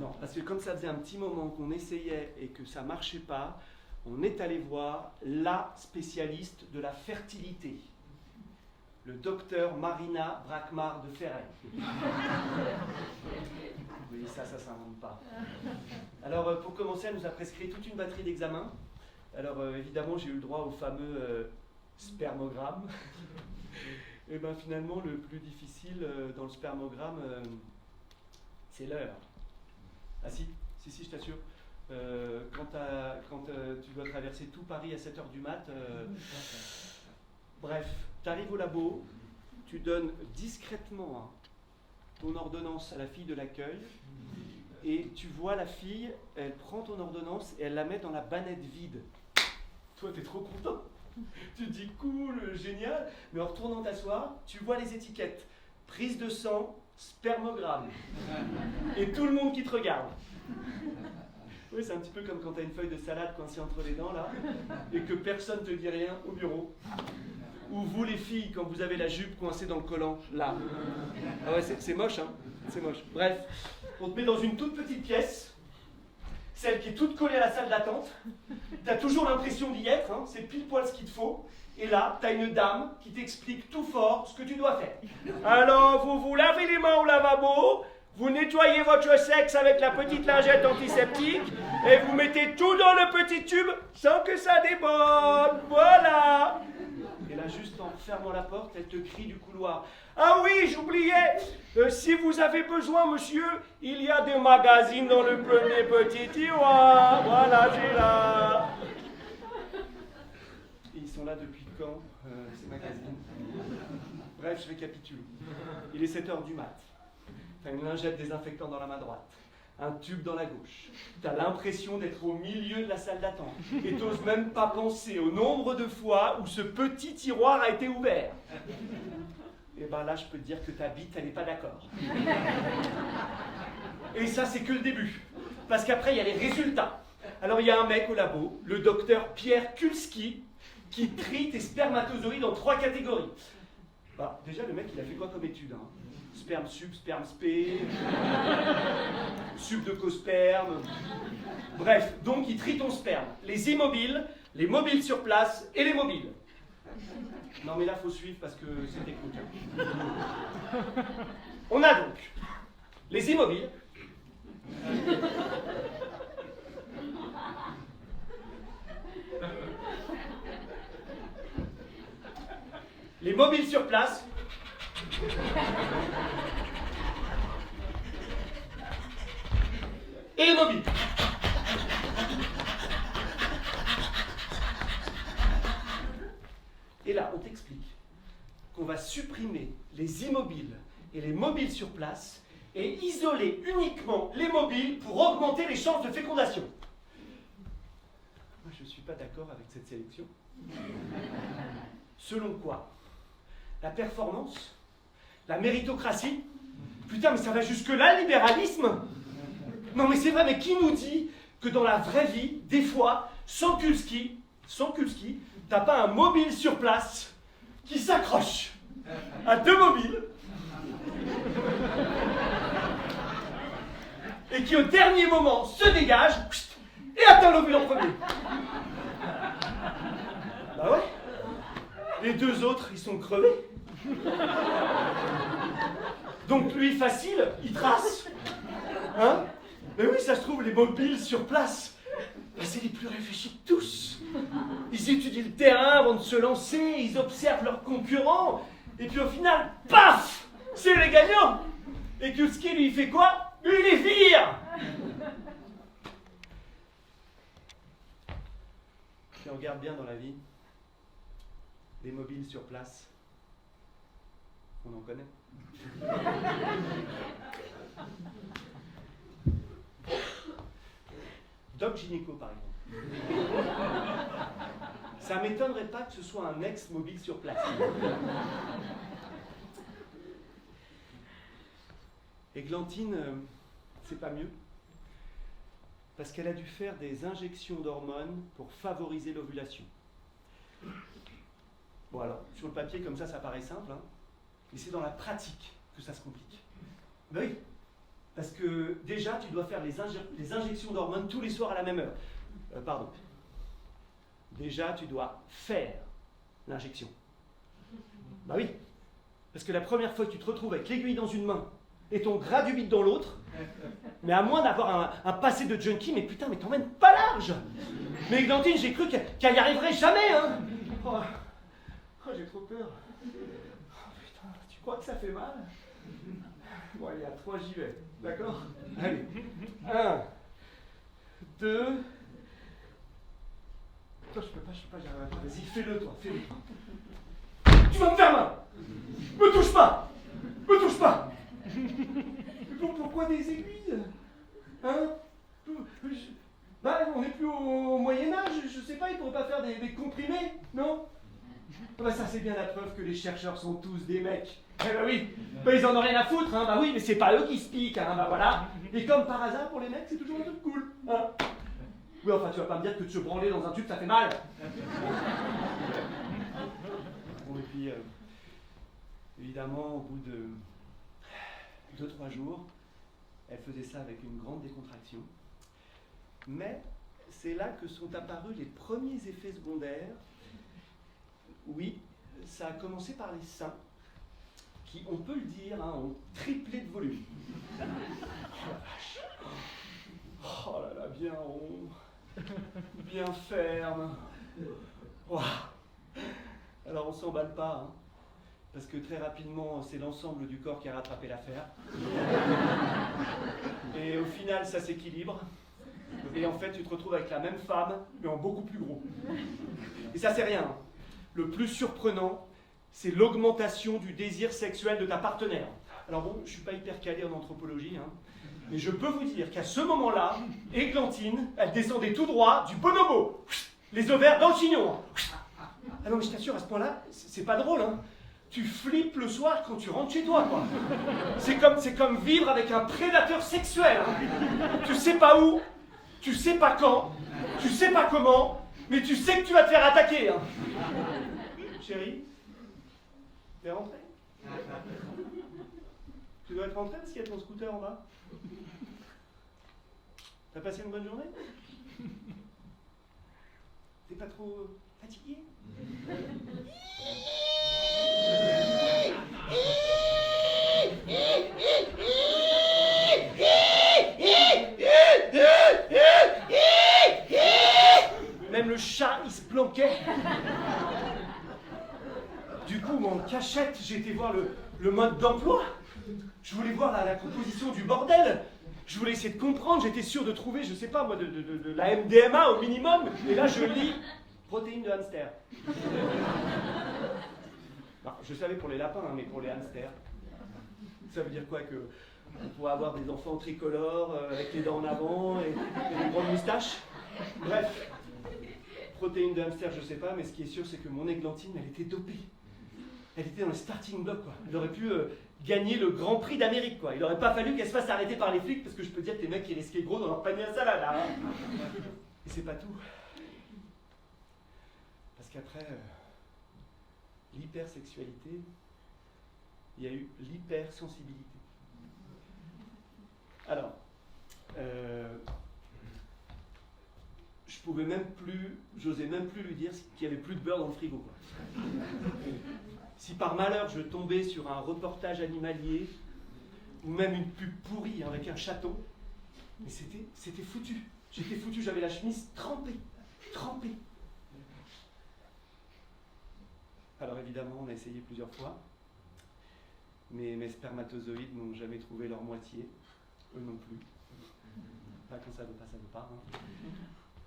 Non, parce que comme ça faisait un petit moment qu'on essayait et que ça ne marchait pas, on est allé voir la spécialiste de la fertilité, le docteur Marina Brakmar de Ferrer. Oui, ça s'invente pas. Alors, pour commencer, elle nous a prescrit toute une batterie d'examens. Alors, évidemment, j'ai eu le droit au fameux spermogramme. Et bien, finalement, le plus difficile dans le spermogramme, c'est l'heure. Ah si, je t'assure. Quand tu dois traverser tout Paris à 7h du mat, bref, tu arrives au labo, tu donnes discrètement ton ordonnance à la fille de l'accueil, et tu vois la fille, elle prend ton ordonnance et elle la met dans la bannette vide. Toi, t'es trop content. Tu te dis cool, génial, mais en retournant t'asseoir, tu vois les étiquettes. Prise de sang, spermogramme. Et tout le monde qui te regarde. Oui, c'est un petit peu comme quand tu as une feuille de salade coincée entre les dents, là, et que personne ne te dit rien au bureau. Ou vous, les filles, quand vous avez la jupe coincée dans le collant, là. Ah ouais, c'est moche, hein. C'est moche. Bref, on te met dans une toute petite pièce, celle qui est toute collée à la salle d'attente. Tu as toujours l'impression d'y être, hein, c'est pile poil ce qu'il te faut. Et là, tu as une dame qui t'explique tout fort ce que tu dois faire. Alors, vous lavez les mains au lavabo, vous nettoyez votre sexe avec la petite lingette antiseptique, et vous mettez tout dans le petit tube sans que ça déborde. Voilà. Et là, juste en fermant la porte, elle te crie du couloir. Ah oui, j'oubliais, si vous avez besoin, monsieur, il y a des magazines dans le premier petit tiroir. Voilà, j'ai là. Et ils sont là depuis quand, ces magazines? Bref, je récapitule. Il est 7h du mat. T'as une lingette désinfectant dans la main droite, un tube dans la gauche. T'as l'impression d'être au milieu de la salle d'attente. Et t'oses même pas penser au nombre de fois où ce petit tiroir a été ouvert. Et ben là, je peux te dire que ta bite, elle n'est pas d'accord. Et ça, c'est que le début. Parce qu'après, il y a les résultats. Alors, il y a un mec au labo, le docteur Pierre Kulski, qui trie tes spermatozoïdes en 3 catégories. Bah, déjà, le mec, il a fait quoi comme étude, hein? Sperme sub, sperme spé, sub de cosperme. Bref, donc il trie ton sperme. Les immobiles, les mobiles sur place et les mobiles. Non mais là, faut suivre parce que c'est technique. On a donc les immobiles. Les mobiles sur place. Et les mobiles. Et là, on t'explique qu'on va supprimer les immobiles et les mobiles sur place et isoler uniquement les mobiles pour augmenter les chances de fécondation. Moi, je ne suis pas d'accord avec cette sélection. Selon quoi? La performance? La méritocratie? Putain, mais ça va jusque-là, le libéralisme? Non, mais c'est vrai, mais qui nous dit que dans la vraie vie, des fois, sans Kulski, t'as pas un mobile sur place qui s'accroche à 2 mobiles et qui, au dernier moment, se dégage et atteint l'ovule en premier? Bah ouais. Les 2 autres, ils sont crevés. Donc lui, facile, il trace. Hein? Mais oui, ça se trouve, les mobiles sur place, bah, c'est les plus réfléchis de tous. Ils étudient le terrain avant de se lancer, ils observent leurs concurrents, et puis au final, paf, c'est les gagnants. Et Kulski, lui, il fait quoi? Lui, il les vire. Si on regarde bien dans la vie, les mobiles sur place, on en connaît. Doc Gynéco, par exemple. Ça m'étonnerait pas que ce soit un ex-mobile sur place. Églantine, c'est pas mieux. Parce qu'elle a dû faire des injections d'hormones pour favoriser l'ovulation. Bon alors, sur le papier, comme ça paraît simple, hein, mais c'est dans la pratique que ça se complique. Ben oui, Parce que déjà, tu dois faire les injections d'hormones tous les soirs à la même heure. Pardon. Déjà, tu dois faire l'injection. Bah oui. Parce que la première fois que tu te retrouves avec l'aiguille dans une main et ton gras du bide dans l'autre, mais à moins d'avoir un passé de junkie, mais putain, mais t'emmènes pas large. Mais Églantine, j'ai cru qu'elle y arriverait jamais, hein. Oh, j'ai trop peur. Oh putain, tu crois que ça fait mal? Bon, allez, à 3, j'y vais. D'accord? Allez. 1, 2. Toi, je peux pas, j'y arriverai pas. Vas-y, fais-le, toi, fais-le. Tu vas me faire mal! Me touche pas! Me touche pas! Mais pourquoi des aiguilles? Hein? Bah, on n'est plus au Moyen-Âge, je sais pas, ils pourraient pas faire des comprimés, non? Bah, ça, c'est bien la preuve que les chercheurs sont tous des mecs. Eh bah oui, bah, ils en ont rien à foutre, hein, bah oui, mais c'est pas eux qui se piquent, hein, bah voilà. Et comme par hasard, pour les mecs, c'est toujours un truc cool, hein. Oui, enfin, tu vas pas me dire que de se branler dans un tube, ça fait mal. Bon, et puis, évidemment, au bout de 2-3 jours, elle faisait ça avec une grande décontraction. Mais c'est là que sont apparus les premiers effets secondaires. Oui, ça a commencé par les seins, qui, on peut le dire, hein, ont triplé de volume. Oh la vache! Oh là là, bien rond, bien ferme. Wow. Alors on s'emballe pas, hein, parce que très rapidement, c'est l'ensemble du corps qui a rattrapé l'affaire. Et au final, ça s'équilibre. Et en fait, tu te retrouves avec la même femme, mais en beaucoup plus gros. Et ça, c'est rien. Le plus surprenant, c'est l'augmentation du désir sexuel de ta partenaire. Alors bon, je suis pas hyper calé en anthropologie, hein, mais je peux vous dire qu'à ce moment-là, Églantine, elle descendait tout droit du bonobo, les ovaires dans le chignon. Ah non, mais je t'assure, à ce point-là, c'est pas drôle, hein. Tu flippes le soir quand tu rentres chez toi, quoi. C'est comme vivre avec un prédateur sexuel, hein. Tu sais pas où, tu sais pas quand, tu sais pas comment, mais tu sais que tu vas te faire attaquer, hein. Chérie, t'es rentrée? Tu dois être rentrée parce qu'il y a ton scooter en bas. T'as passé une bonne journée? T'es pas trop fatigué? Même le chat, il se planquait. Du coup, en cachette, j'ai été voir le mode d'emploi. Je voulais voir la composition du bordel. Je voulais essayer de comprendre. J'étais sûr de trouver, je sais pas moi, de la MDMA au minimum. Et là, je lis protéines de hamster. Non, je savais pour les lapins, hein, mais pour les hamsters. Ça veut dire quoi, que on pourrait avoir des enfants tricolores avec les dents en avant et des grandes moustaches? Bref, protéines de hamster, je sais pas, mais ce qui est sûr, c'est que mon Églantine, elle était dopée. Elle était dans le starting block, quoi. Elle aurait pu gagner le Grand Prix d'Amérique, quoi. Il n'aurait pas fallu qu'elle se fasse arrêter par les flics, parce que je peux dire que les mecs, ils risquaient gros dans leur panier à salade, là. Hein. Et c'est pas tout. Parce qu'après l'hypersexualité, il y a eu l'hypersensibilité. Alors, j'osais même plus lui dire qu'il n'y avait plus de beurre dans le frigo, quoi. Si par malheur je tombais sur un reportage animalier, ou même une pub pourrie avec un chaton, mais c'était foutu. J'étais foutu, j'avais la chemise trempée. Alors évidemment, on a essayé plusieurs fois, mais mes spermatozoïdes n'ont jamais trouvé leur moitié, eux non plus. Pas quand ça veut pas, ça veut pas. Hein.